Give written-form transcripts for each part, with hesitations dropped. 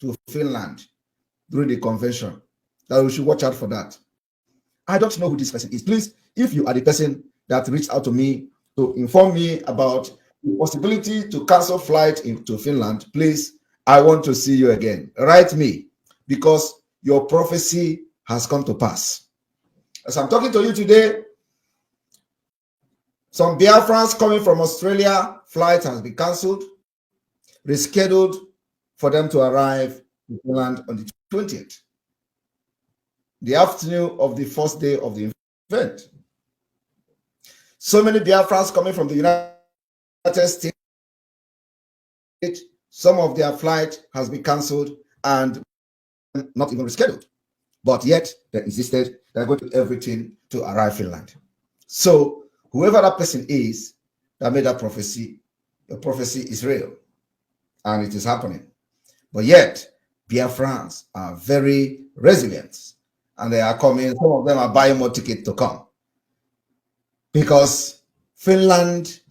to Finland during the convention. That we should watch out for that. I don't know who this person is. Please, if you are the person that reached out to me to inform me about the possibility to cancel flight into Finland, please, I want to see you again. Write me, because your prophecy has come to pass. As I'm talking to you today, some Biafrans coming from Australia, flight has been cancelled, rescheduled for them to arrive in Finland on the 20th, the afternoon of the first day of the event. So many Biafrans coming from the United States, some of their flight has been cancelled and not even rescheduled. But yet, they insisted they're going to do everything to arrive in Finland. So, whoever that person is that made that prophecy, the prophecy is real. And it is happening. But yet, Biafrans are very resilient. And they are coming. Some of them are buying more tickets to come. Because Finland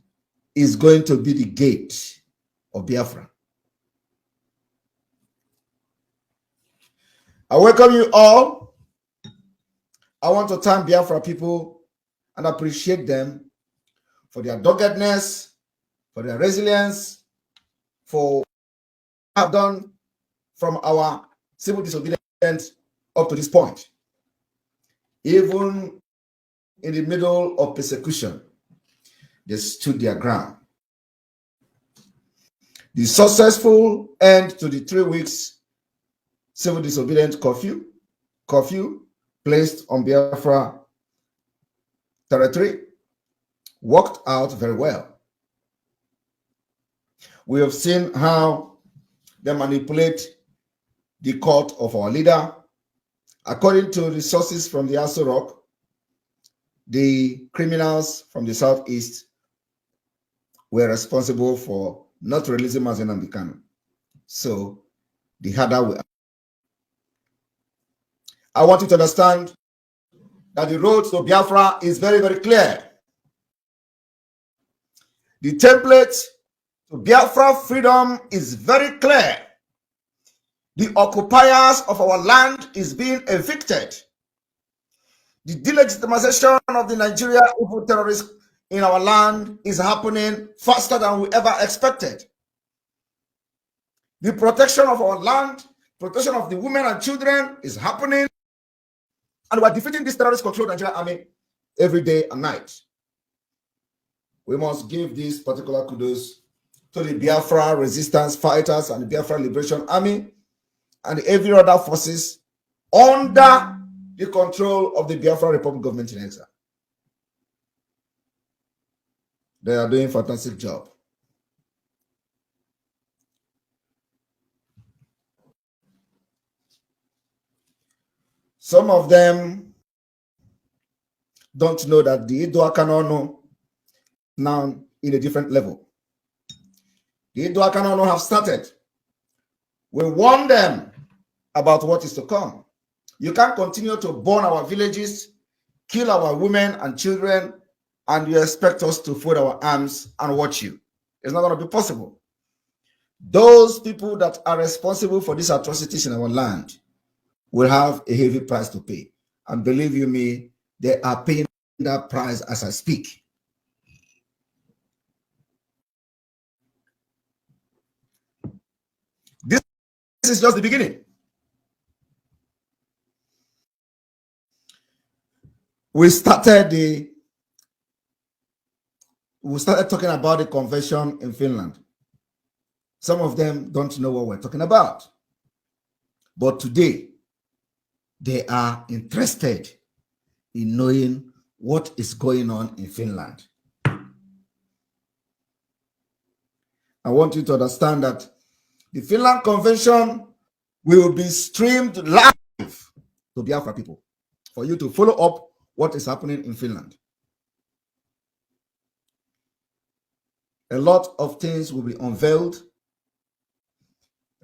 is going to be the gate of Biafra. I welcome you all. I want to thank Biafra people and appreciate them for their doggedness, for their resilience, for what they have done from our civil disobedience up to this point. Even in the middle of persecution, they stood their ground. The successful end to the 3 weeks civil disobedience curfew placed on Biafra territory worked out very well. We have seen how they manipulate the court of our leader. According to the sources from the Aso Rock, the criminals from the southeast were responsible for not releasing Mazi Nnamdi Kanu. So the harder we are. I want you to understand that the road to Biafra is very, very clear. The template to Biafra freedom is very clear. The occupiers of our land is being evicted. The delegitimization of the Nigeria evil terrorists in our land is happening faster than we ever expected. The protection of our land, protection of the women and children is happening. And we're defeating this terrorist-controlled Nigerian army every day and night. We must give this particular kudos to the Biafra resistance fighters and the Biafra Liberation Army and every other forces under the control of the Biafra Republic government in exile. They are doing a fantastic job. Some of them don't know that the Idoakanono now in a different level. The Idoakanono have started. We warn them about what is to come. You can't continue to burn our villages, kill our women and children, and you expect us to fold our arms and watch you. It's not going to be possible. Those people that are responsible for these atrocities in our land will have a heavy price to pay. And believe you me, they are paying that price as I speak. This is just the beginning. We started talking about the convention in Finland. Some of them don't know what we're talking about. But today, they are interested in knowing what is going on in Finland. I want you to understand that the Finland Convention will be streamed live to Biafra people for you to follow up what is happening in Finland. A lot of things will be unveiled.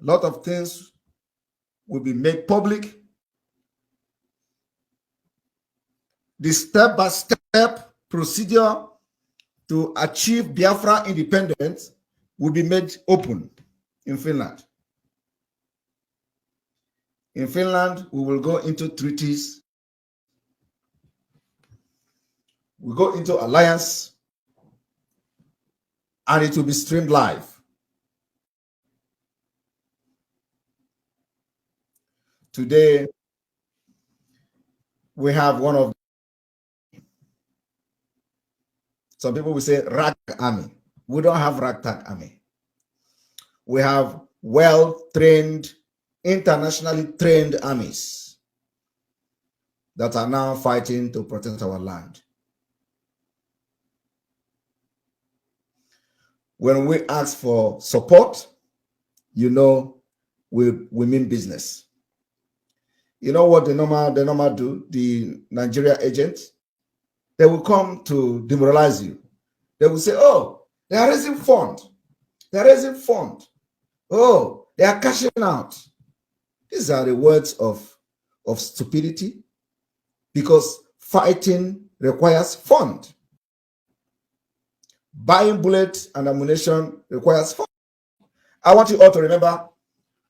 A lot of things will be made public. The step-by-step procedure to achieve Biafra independence will be made open in Finland. In Finland, we will go into treaties. We go into alliance, and it will be streamed live. Today, we have one of, some people will say rag army. We don't have ragtag army. We have well-trained, internationally trained armies that are now fighting to protect our land. When we ask for support, you know, we mean business. You know what the normal do, the Nigeria agents? They will come to demoralize you. They will say, oh, they are raising fund. They are raising fund. Oh, they are cashing out. These are the words of stupidity, because fighting requires fund. Buying bullets and ammunition requires fund. I want you all to remember,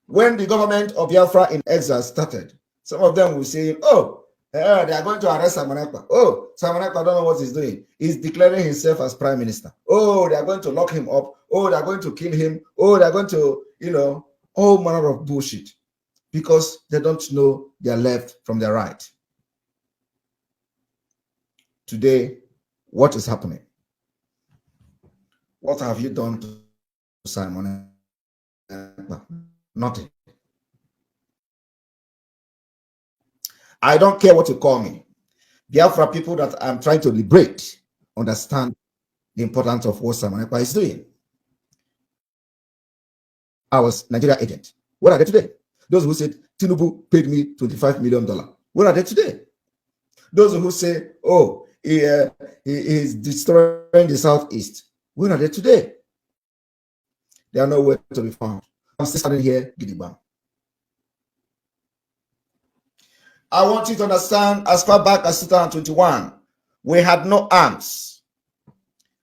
when the government of Biafra in exile started, some of them will say, oh, they are going to arrest Samanekpa. Oh, Samanekpa don't know what he's doing. He's declaring himself as prime minister. Oh, they are going to lock him up. Oh, they are going to kill him. Oh, they are going to, all manner of bullshit, because they don't know their left from their right. Today, what is happening? What have you done to Simon? Nothing. I don't care what you call me. Biafra people that I'm trying to liberate understand the importance of what Simon is doing. I was Nigeria agent. What are they today? Those who said Tinubu paid me $25 million. What are they today? Those who say, oh, he is destroying the Southeast. Where are they today? They are nowhere to be found. I'm still standing here, Gidigba. I want you to understand, as far back as 2021, we had no arms.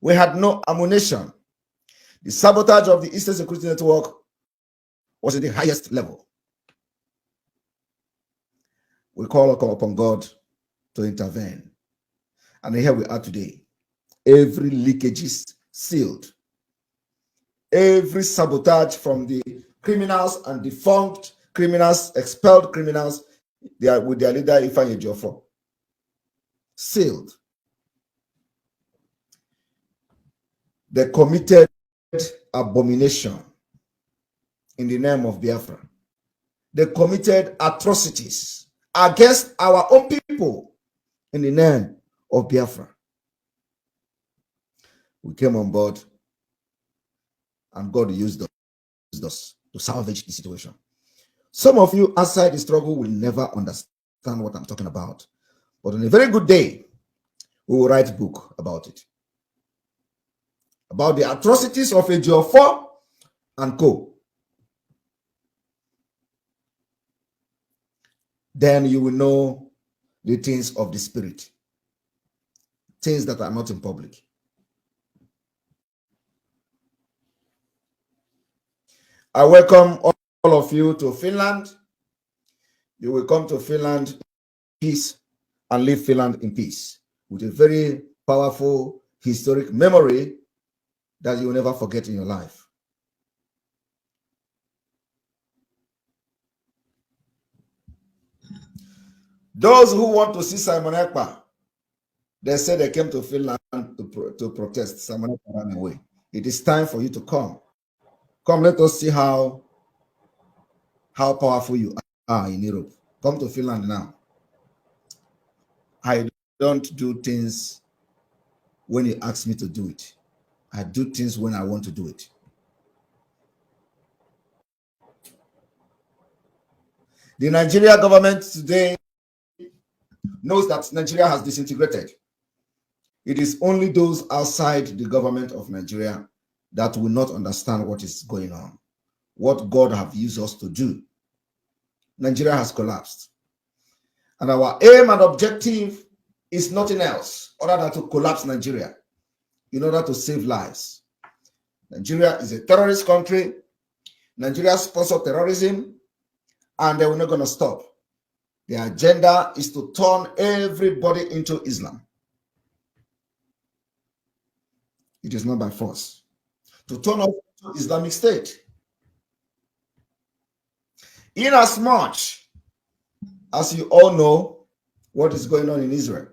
We had no ammunition. The sabotage of the Eastern Security Network was at the highest level. We call upon God to intervene. And here we are today. Every leakage is sealed. Every sabotage from the criminals and defunct criminals, expelled criminals, they are with their leader Ifeanyi Ejiofor. Sealed. They committed abomination in the name of Biafra. They committed atrocities against our own people in the name of Biafra. We came on board, and God used us to salvage the situation. Some of you outside the struggle will never understand what I'm talking about. But on a very good day, we will write a book about it. About the atrocities of Ejiofor and co. Then you will know the things of the spirit. Things that are not in public. I welcome all of you to Finland. You will come to Finland in peace and leave Finland in peace with a very powerful historic memory that you will never forget in your life. Those who want to see Simon Ekpa, they said they came to Finland to protest. Simon Ekpa ran away. It is time for you to come. Come, let us see how powerful you are in Europe. Come to Finland now. I don't do things when you ask me to do it. I do things when I want to do it. The Nigeria government today knows that Nigeria has disintegrated. It is only those outside the government of Nigeria that will not understand what is going on, what God have used us to do. Nigeria has collapsed. And our aim and objective is nothing else other than to collapse Nigeria in order to save lives. Nigeria is a terrorist country. Nigeria sponsors terrorism. and they were not going to stop. Their agenda is to turn everybody into Islam. It is not by force. To turn us into Islamic State. Inasmuch as you all know what is going on in Israel,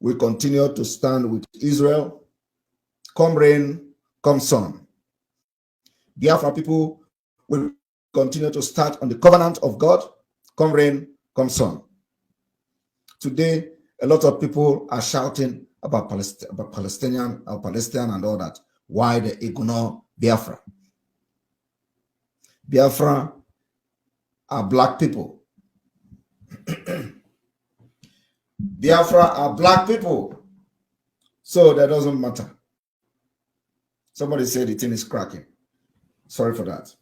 we continue to stand with Israel, come rain, come sun. Biafra people will continue to start on the covenant of God, come rain, come sun. Today, a lot of people are shouting about Palestine and all that. Why they ignore Biafra? Biafra are black people. Biafra are black people. So that doesn't matter. Somebody said the thing is cracking. Sorry for that.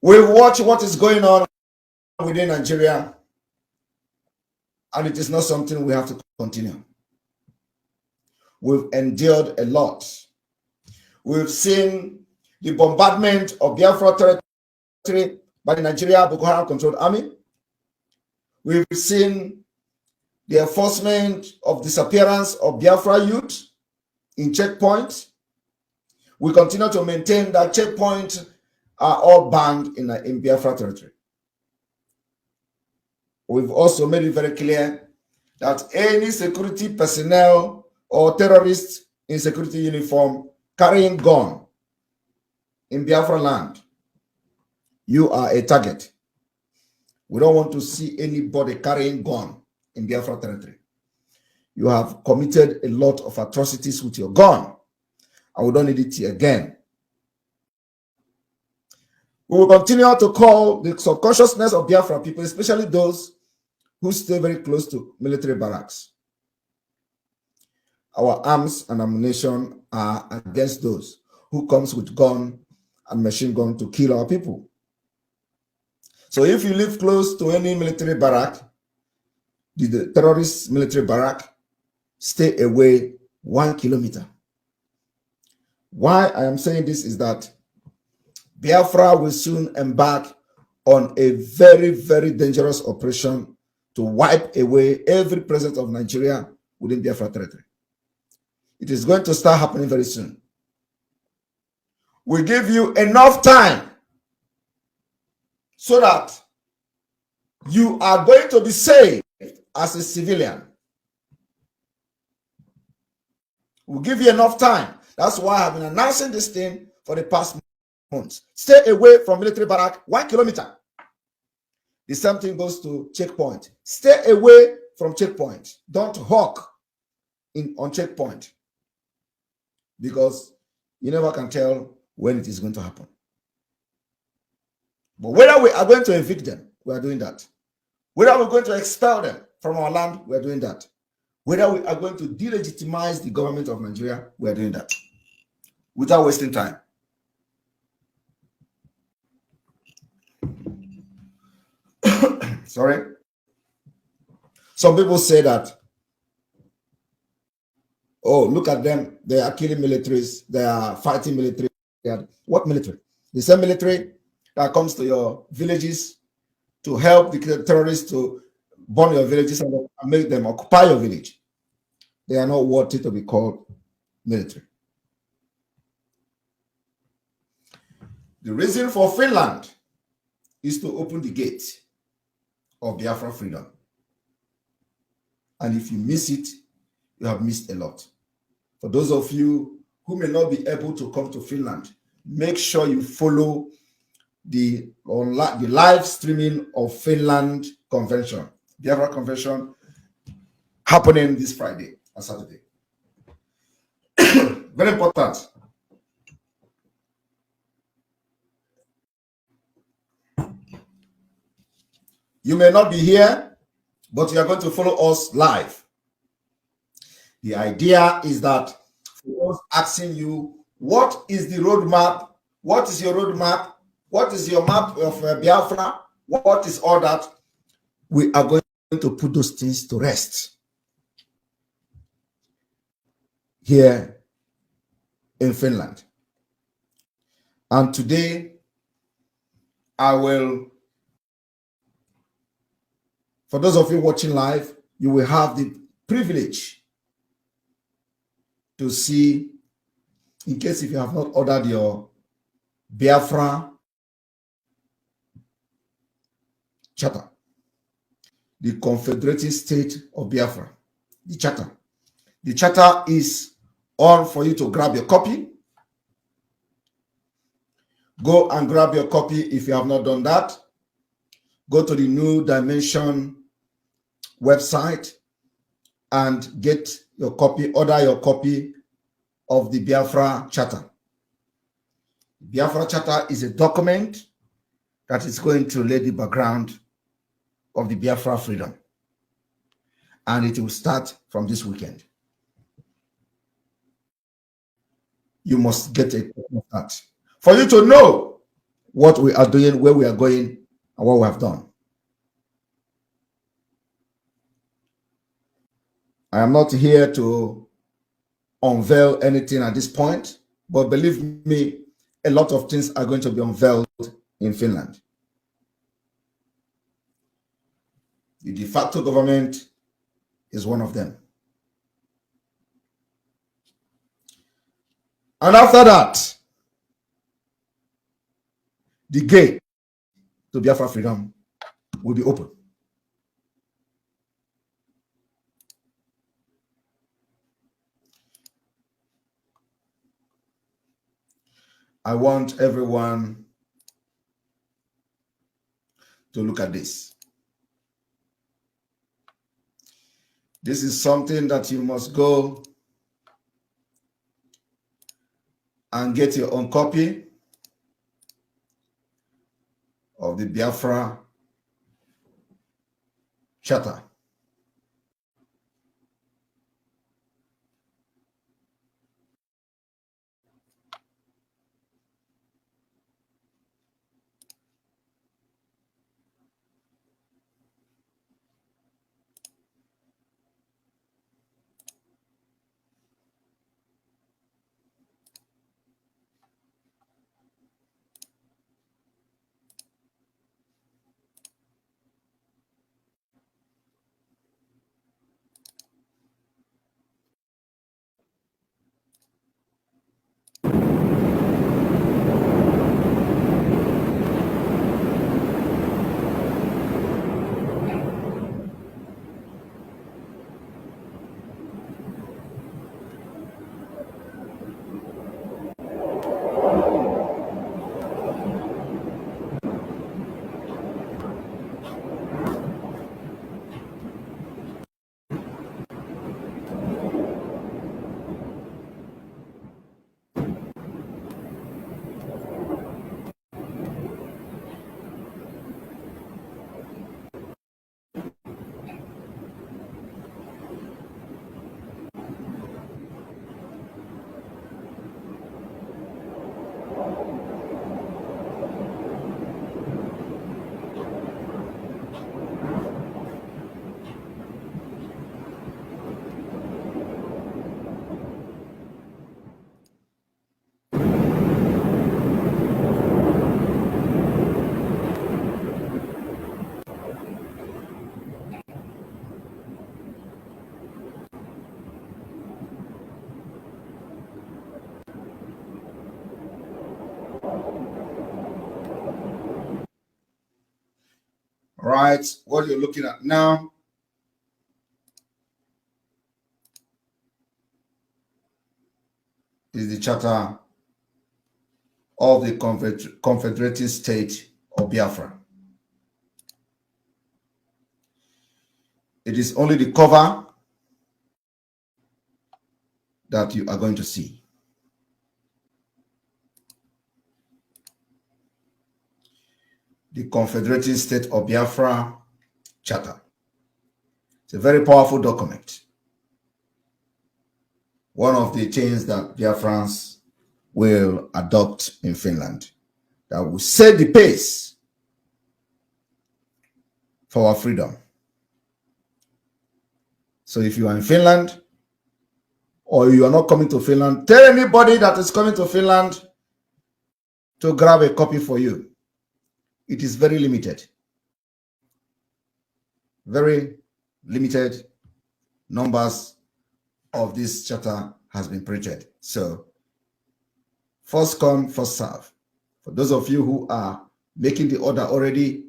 We've watched what is going on within Nigeria, and it is not something we have to continue. We've endured a lot. We've seen the bombardment of Biafra territory by the Nigeria Boko Haram controlled army. We've seen the enforcement of disappearance of Biafra youth in checkpoints. We continue to maintain that checkpoints are all banned in Biafra territory. We've also made it very clear that any security personnel or terrorists in security uniform carrying gun in Biafra land, you are a target. We don't want to see anybody carrying gun in Biafra territory. You have committed a lot of atrocities with your gun, and we don't need it again. We will continue to call the subconsciousness of Biafra people, especially those who stay very close to military barracks. Our arms and ammunition are against those who comes with gun and machine gun to kill our people. So if you live close to any military barrack, the terrorist military barrack, stay away 1 kilometer. Why I am saying this is that Biafra will soon embark on a very, very dangerous operation to wipe away every presence of Nigeria within Biafra territory. It is going to start happening very soon. We give you enough time so that you are going to be saved as a civilian. We'll give you enough time. That's why I've been announcing this thing for the past months. Stay away from military barrack 1 kilometer. The same thing goes to checkpoint. Stay away from checkpoint. Don't hawk on checkpoint, because you never can tell when it is going to happen. But whether we are going to evict them, we are doing that. Whether we're going to expel them from our land, we are doing that. Whether we are going to delegitimize the government of Nigeria, we are doing that without wasting time. Sorry. Some people say that, oh, look at them, they are killing militaries, they are fighting military. What military? The same military that comes to your villages to help the terrorists to burn your villages and make them occupy your village. They are not worthy to be called military. The reason for Finland is to open the gate of Biafra freedom. And if you miss it, you have missed a lot. For those of you who may not be able to come to Finland, make sure you follow the live streaming of Finland Convention, Biafra Convention, happening this Friday and Saturday. Very important. You may not be here, but you are going to follow us live. The idea is that for us asking you, what is the roadmap? What is your roadmap? What is your map of Biafra? What is all that? We are going to put those things to rest here in Finland. And today, I will, for those of you watching live, you will have the privilege to see, in case if you have not ordered your Biafra charter, the Confederated State of Biafra, the charter. The charter is on for you to grab your copy. Go and grab your copy if you have not done that. Go to the New Dimension website and get your copy, order your copy of the Biafra Charter. Biafra Charter is a document that is going to lay the background of the Biafra freedom. And it will start from this weekend. You must get a copy of that for you to know what we are doing, where we are going, and what we have done. I am not here to unveil anything at this point, but believe me, a lot of things are going to be unveiled in Finland. The de facto government is one of them. And after that, the gate to Biafra freedom will be open. I want everyone to look at this. This is something that you must go and get your own copy of the Biafra Charter. All right, what you're looking at now is the charter of the Confederated State of Biafra. It is only the cover that you are going to see. The Confederated State of Biafra Charter. It's a very powerful document. One of the things that Biafrans will adopt in Finland that will set the pace for our freedom. So if you are in Finland or you are not coming to Finland, tell anybody that is coming to Finland to grab a copy for you. It is very limited. Very limited numbers of this charter has been printed. So, first come, first serve. For those of you who are making the order already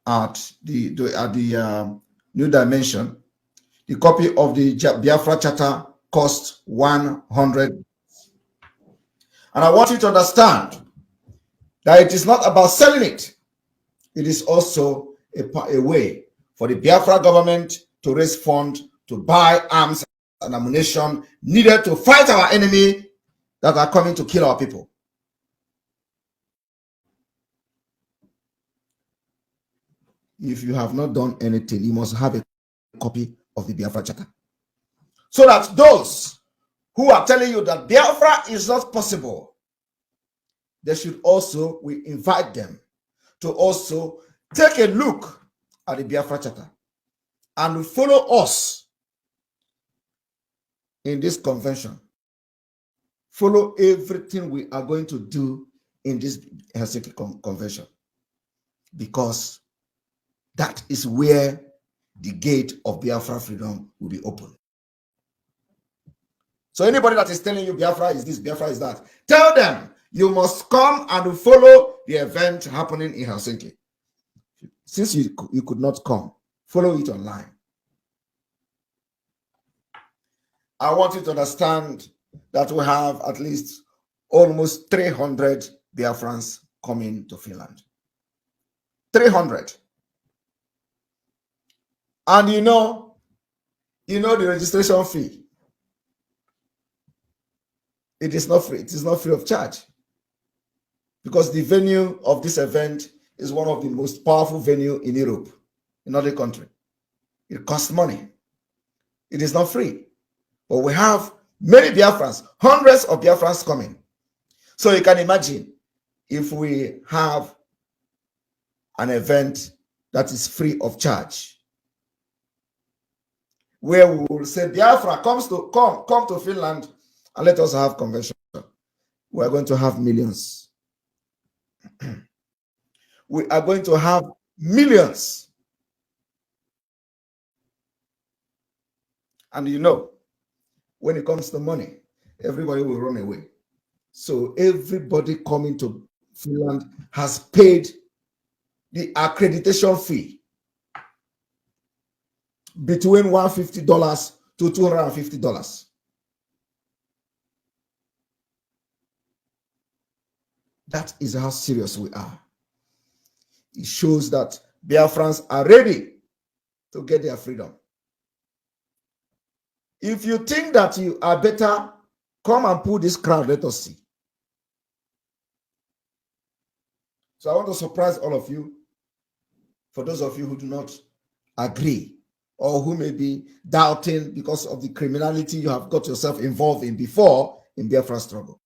at the new dimension, the copy of the Biafra charter costs 100. And I want you to understand that it is not about selling it. It is also a way for the Biafra government to raise funds to buy arms and ammunition needed to fight our enemy that are coming to kill our people. If you have not done anything, you must have a copy of the Biafra charter. So that those who are telling you that Biafra is not possible, they should also, we invite them to also take a look at the Biafra charter and follow us in this convention. Follow everything we are going to do in this Helsinki convention, because that is where the gate of Biafra freedom will be open. So anybody that is telling you Biafra is this, Biafra is that, tell them you must come and follow the event happening in Helsinki. Since you could not come, follow it online. I want you to understand that we have at least almost 300 Biafrans coming to Finland. 300. And you know the registration fee. It is not free. It is not free of charge. Because the venue of this event is one of the most powerful venues in Europe, in other country. It costs money. It is not free. But we have many Biafrans, hundreds of Biafrans coming. So you can imagine if we have an event that is free of charge, where we will say Biafra come to Finland and let us have convention. We are going to have millions. We are going to have millions. And you know, when it comes to money, everybody will run away. So everybody coming to Finland has paid the accreditation fee between $150 to $250. That is how serious we are. It shows that Biafrans are ready to get their freedom. If you think that you are better, come and pull this crowd, let us see. So I want to surprise all of you. For those of you who do not agree or who may be doubting because of the criminality you have got yourself involved in before in Biafra struggle.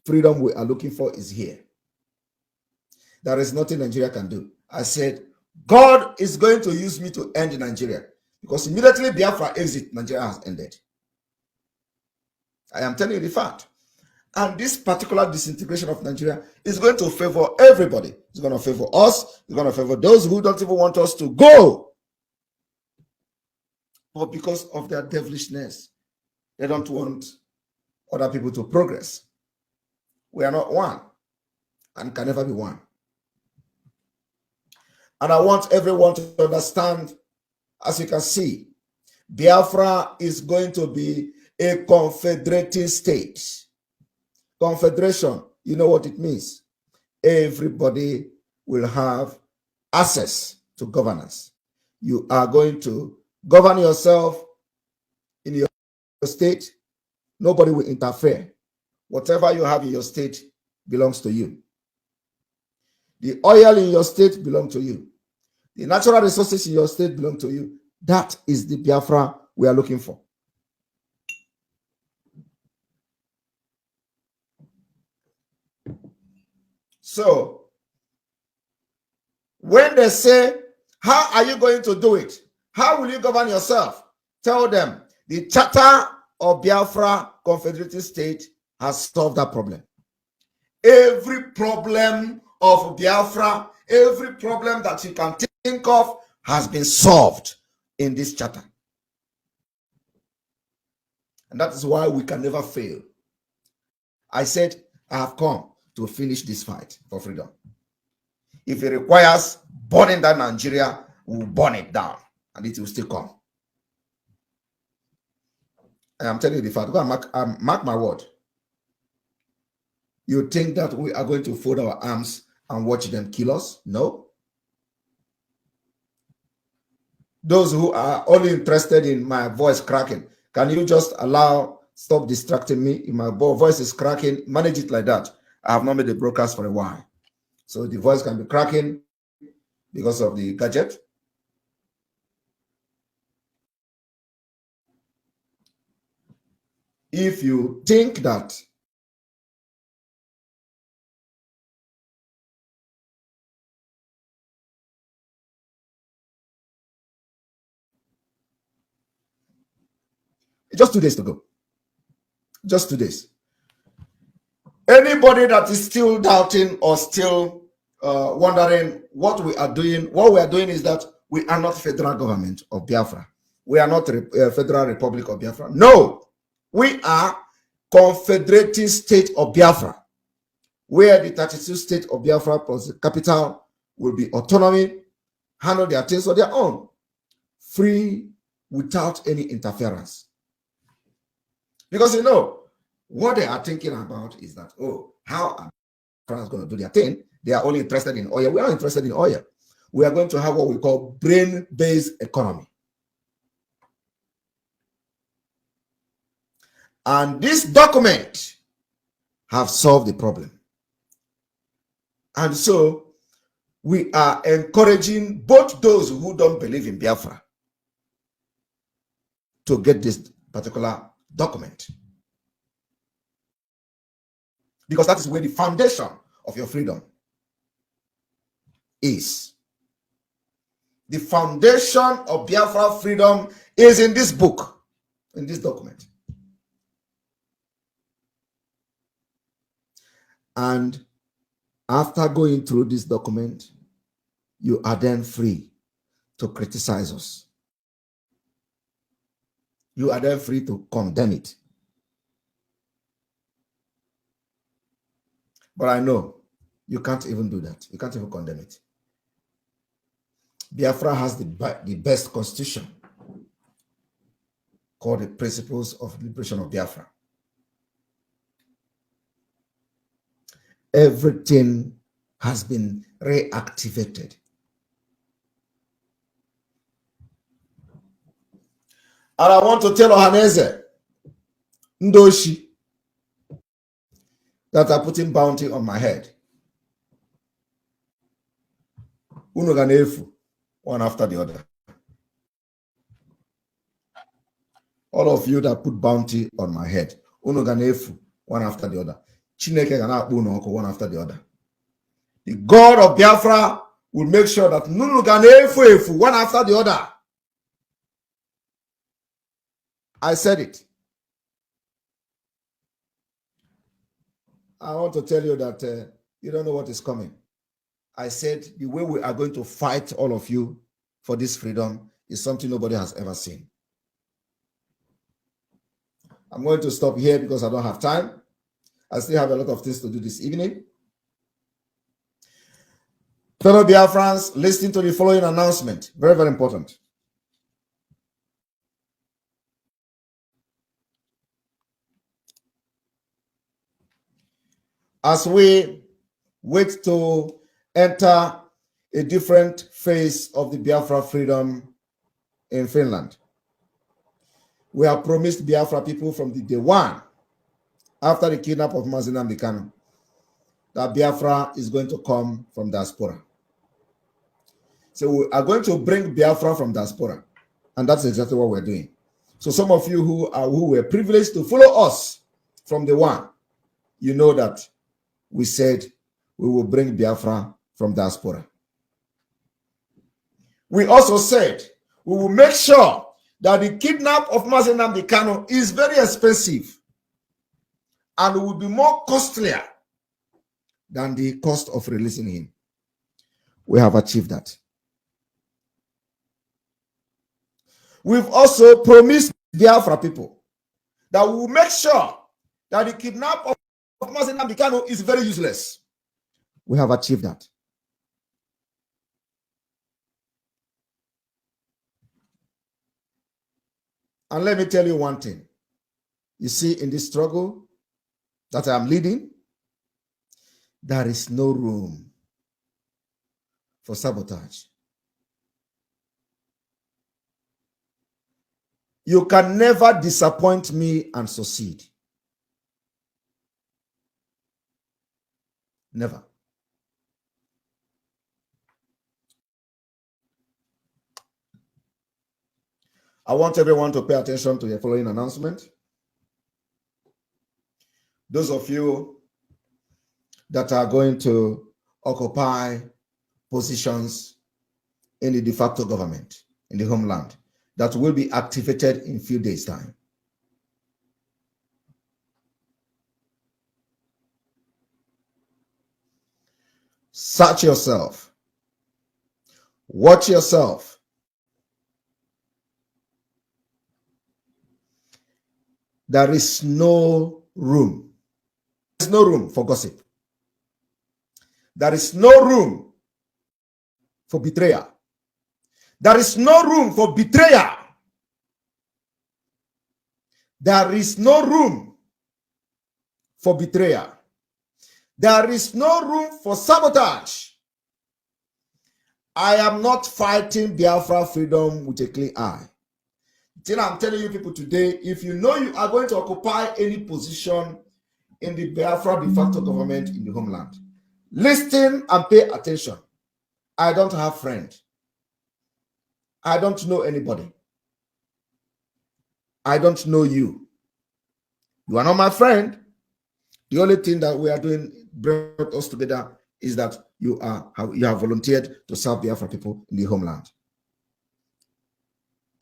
Freedom we are looking for is here. There is nothing Nigeria can do. I said, God is going to use me to end Nigeria, because immediately Biafra exit, Nigeria has ended. I am telling you the fact. And this particular disintegration of Nigeria is going to favor everybody. It's going to favor us. It's going to favor those who don't even want us to go. But because of their devilishness, they don't want other people to progress. We are not one and can never be one. And I want everyone to understand, as you can see, Biafra is going to be a confederating state. Confederation, you know what it means. Everybody will have access to governance. You are going to govern yourself in your state. Nobody will interfere. Whatever you have in your state belongs to you. The oil in your state belongs to you. The natural resources in your state belong to you. That is the Biafra we are looking for. So, when they say, how are you going to do it? How will you govern yourself? Tell them, the charter of Biafra Confederated State has solved that problem. Every problem of Biafra, every problem that you can think of has been solved in this charter. And that is why we can never fail. I said, I have come to finish this fight for freedom. If it requires burning down Nigeria, we'll burn it down and it will still come. I am telling you the fact. Go and mark my word. You think that we are going to fold our arms and watch them kill us? No. Those who are only interested in my voice cracking, can you just stop distracting me? If my voice is cracking, manage it like that. I have not made the broadcast for a while. So the voice can be cracking because of the gadget. If you think that just 2 days to go. Just 2 days. Anybody that is still doubting or still wondering what we are doing is that we are not federal government of Biafra. We are not Federal Republic of Biafra. No, we are Confederated State of Biafra, where the 32 states of Biafra plus the capital will be autonomy, handle their things on their own, free without any interference. Because you know, what they are thinking about is that, oh, how are France going to do their thing? They are only interested in oil. We are not interested in oil. We are going to have what we call brain-based economy. And this document have solved the problem. And so we are encouraging both those who don't believe in Biafra to get this particular document. Because that is where the foundation of your freedom is. The foundation of Biafra freedom is in this book, in this document. And after going through this document, you are then free to criticize us. You are then free to condemn it. But I know you can't even do that. You can't even condemn it. Biafra has the best constitution called the Principles of Liberation of Biafra. Everything has been reactivated. And I want to tell Ohaneze, Ndoshi, that are putting bounty on my head. Unoganefu, one after the other. All of you that put bounty on my head, Unoganefu, one after the other. Chineke gana akpu one after the other. The God of Biafra will make sure that Nunuganefu, one after the other. I said it. I want to tell you that you don't know what is coming. I said the way we are going to fight all of you for this freedom is something nobody has ever seen. I'm going to stop here because I don't have time. I still have a lot of things to do this evening. Fellow Biafrans, listen to the following announcement. Very, very important. As we wait to enter a different phase of the Biafra freedom in Finland, we have promised Biafra people from the day one, after the kidnap of Mazi Nnamdi Kanu, that Biafra is going to come from diaspora. So we are going to bring Biafra from diaspora, and that's exactly what we're doing. So some of you who were privileged to follow us from the one, you know that we said we will bring Biafra from diaspora. We also said we will make sure that the kidnap of Mazi Nnamdi Kanu is very expensive and will be more costlier than the cost of releasing him. We have achieved that. We've also promised Biafra people that we will make sure that the kidnap of Mazi Nnamdi Kanu is very useless. We have achieved that. And let me tell you one thing. You see, in this struggle that I am leading, there is no room for sabotage. You can never disappoint me and succeed. Never. I want everyone to pay attention to the following announcement. Those of you that are going to occupy positions in the de facto government in the homeland that will be activated in a few days' time. Search yourself. Watch yourself. There is no room. There is no room for gossip. There is no room for betrayal. There is no room for betrayal. There is no room for betrayal. There is no room for sabotage. I am not fighting Biafra freedom with a clean eye. Till I'm telling you people today, if you know you are going to occupy any position in the Biafra de facto government in the homeland, listen and pay attention. I don't have friends. I don't know anybody. I don't know you. You are not my friend. The only thing that we are doing, brought us together, is that you have volunteered to serve Biafra people in the homeland.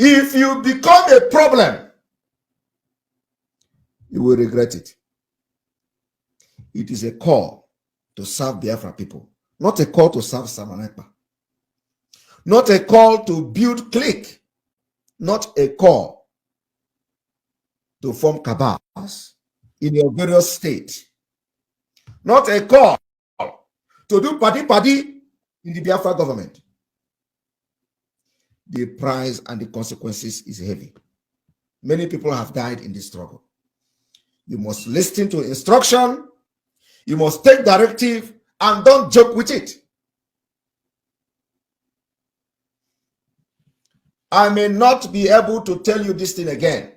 If you become a problem, you will regret it. It is a call to serve Biafra people, not a call to serve Samanepa, not a call to build clique, not a call to form cabals in your various states, not a call to do party in the Biafra government. The price and the consequences is heavy. Many people have died in this struggle. You must listen to instruction. You must take directive and don't joke with it. I may not be able to tell you this thing again,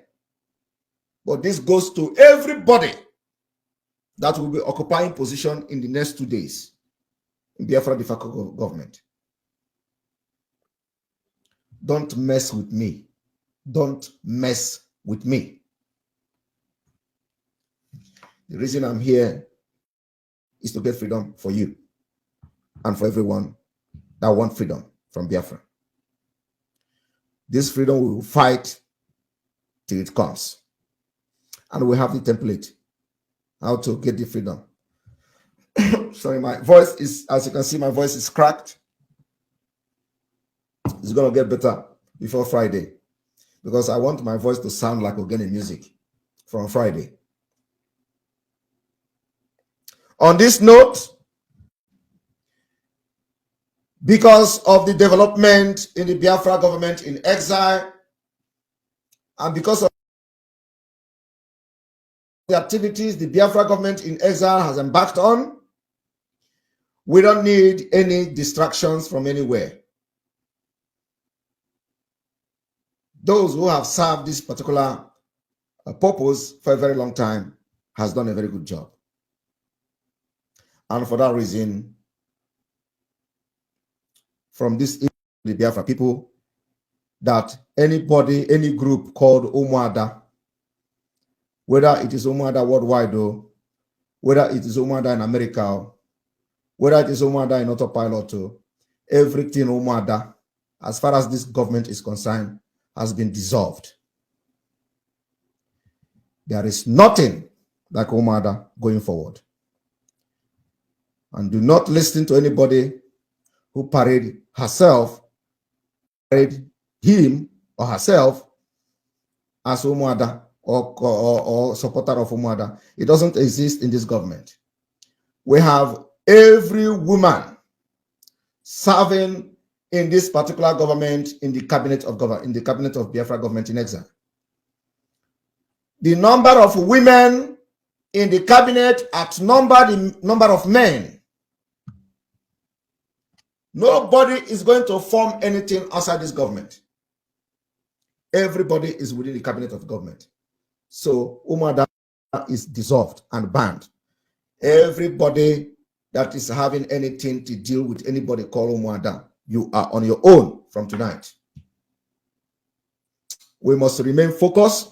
but this goes to everybody that will be occupying position in the next 2 days in Biafra de facto government. Don't mess with me. Don't mess with me. The reason I'm here is to get freedom for you and for everyone that want freedom from Biafra. This freedom we will fight till it comes. And we have the template how to get the freedom. Sorry, my voice is, as you can see, my voice is cracked. It's going to get better before Friday because I want my voice to sound like organic music from Friday. On this note, because of the development in the Biafra government in exile and because of the activities the Biafra government in exile has embarked on, we don't need any distractions from anywhere. Those who have served this particular purpose for a very long time has done a very good job. And for that reason, from this, the Biafra people, that anybody, any group called Umuada, whether it is Umuada worldwide or whether it is Umuada in America, whether it is Umuada in autopilot, everything Umuada, as far as this government is concerned, has been dissolved. There is nothing like Umuada going forward. And do not listen to anybody who parade herself, parade him or herself as Umuada or supporter of Umuada. It doesn't exist in this government. We have every woman serving in this particular government in the cabinet of Biafra government in exile. The number of women in the cabinet outnumber the number of men. Nobody is going to form anything outside this government. Everybody is within the cabinet of government. So Umuada is dissolved and banned. Everybody that is having anything to deal with anybody called Umuada, you are on your own from tonight. We must remain focused.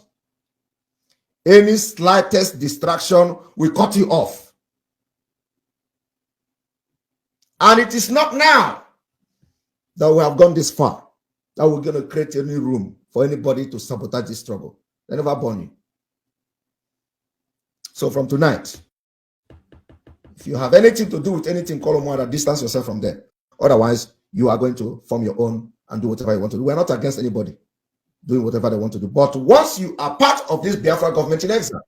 Any slightest distraction will cut you off. And it is not now that we have gone this far that we're going to create any room for anybody to sabotage this struggle. They never born you. So from tonight, if you have anything to do with anything called Umuada, distance yourself from there. Otherwise, you are going to form your own and do whatever you want to do. We're not against anybody doing whatever they want to do. But once you are part of this Biafra government in exile,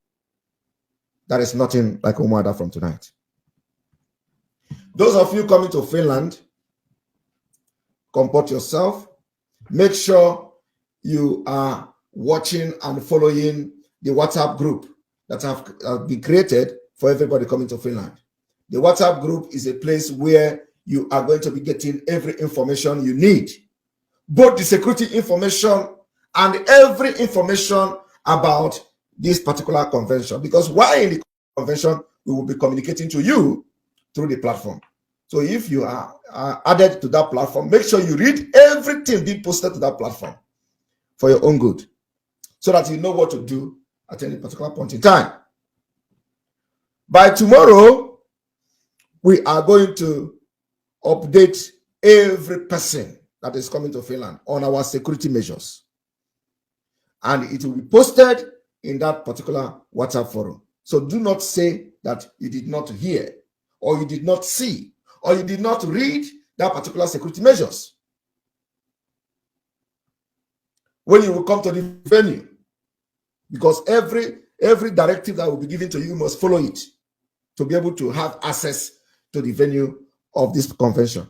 there is nothing like Umuada from tonight. Those of you coming to Finland, comport yourself. Make sure you are watching and following the WhatsApp group that have been created for everybody coming to Finland. The WhatsApp group is a place where you are going to be getting every information you need, both the security information and every information about this particular convention. Because while in the convention, we will be communicating to you through the platform. So if you are added to that platform, make sure you read everything being posted to that platform for your own good, so that you know what to do at any particular point in time. By tomorrow, we are going to update every person that is coming to Finland on our security measures. And it will be posted in that particular WhatsApp forum. So do not say that you did not hear, or you did not see, or you did not read that particular security measures. When you will come to the venue, because every directive that will be given to you, you must follow it to be able to have access to the venue of this convention.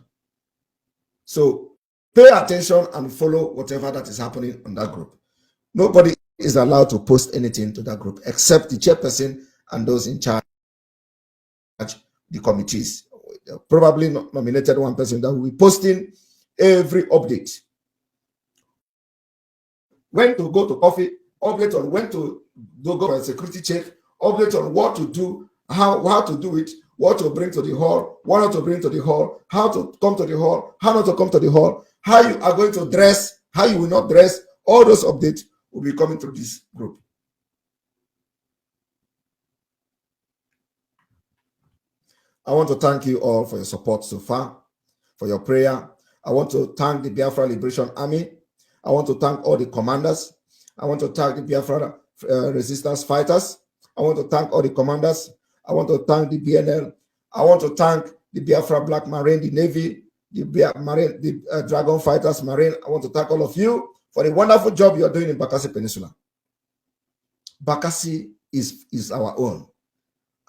So pay attention and follow whatever that is happening on that group. Nobody is allowed to post anything to that group except the chairperson and those in charge, the committees. Probably nominated one person that will be posting every update. When to go to coffee, update on when to go for a security check, update on what to do, how to do it, what to bring to the hall, what not to bring to the hall, how to come to the hall, how not to come to the hall, how you are going to dress, how you will not dress. All those updates will be coming through this group. I want to thank you all for your support so far, for your prayer. I want to thank the Biafra Liberation Army. I want to thank all the commanders. I want to thank the Biafra resistance fighters. I want to thank all the commanders. I want to thank the BNL. I want to thank the Biafra Black Marine, the Navy, the Dragon Fighters Marine. I want to thank all of you for the wonderful job you are doing in Bakassi Peninsula. Bakassi is our own,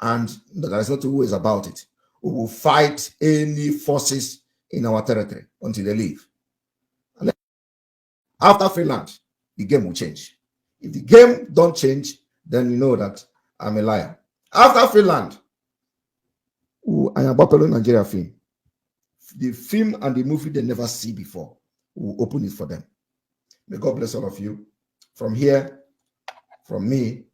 and there is no two ways about it. We will fight any forces in our territory until they leave. And after Finland, the game will change. If the game don't change, then you know that I'm a liar. After Finland, I am Bapelo Nigeria film. The film and the movie they never see before. We'll open it for them. May God bless all of you. From here, from me,